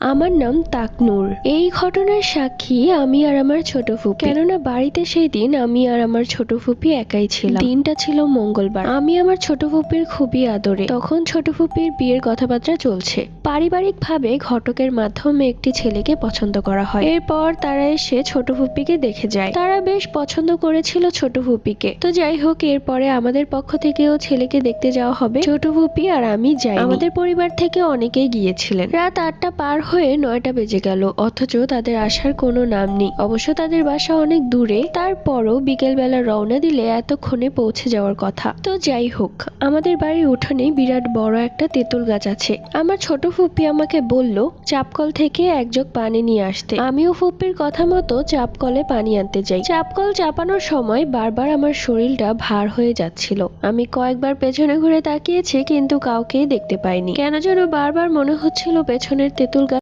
আমার নাম তাকনূর। এই ঘটনার সাক্ষী আমি আর আমার ছোট ফুপি। কেননা বাড়িতে সেই দিন আমি আর আমার ছোট ফুপি একাই ছিলাম। দিনটা ছিল মঙ্গলবার। আমি আমার ছোট ফুপির খুবই আদরে। তখন ছোট ফুপির বিয়ের কথাবার্তা চলছে। পারিবারিক ভাবে ঘটকের মাধ্যমে একটি ছেলেকে পছন্দ করা হয়। এরপর তারা এসে ছোট ফুপিকে দেখে যায়। তারা বেশ পছন্দ করেছিল ছোট ফুপিকে। তো যাই হোক, এরপরে আমাদের পক্ষ থেকেও ছেলেকে দেখতে যাওয়া হবে। ছোট ফুপি আর আমি যাই। আমাদের পরিবার থেকে অনেকেই গিয়েছিলেন। রাত 8টা পার হয়ে 9টা বেজে গেল, অথচ তাদের আসার কোনো নাম নেই। অবশ্য তাদের বাসা অনেক দূরে, তারপরও বিকেল বেলা রওনা দিলে এতক্ষণে পৌঁছে যাওয়ার কথা। তো যাই হোক, আমাদের বাড়ির উঠোনে বিরাট বড় একটা তেঁতুল গাছ আছে। আমার ছোট ফুপি আমাকে বলল চাপকল থেকে এক জগ পানি নিয়ে আসতে। আমিও ফুপির কথা মতো চাপকলে পানি আনতে যাই। চাপকল চাপানোর সময় বারবার আমার শরীরটা ভার হয়ে যাচ্ছিল। আমি কয়েকবার পেছনে ঘুরে তাকিয়েছি, কিন্তু কাউকেই দেখতে পাইনি। কেন যেন বারবার মনে হচ্ছিল পেছনের তেঁতুল গাছ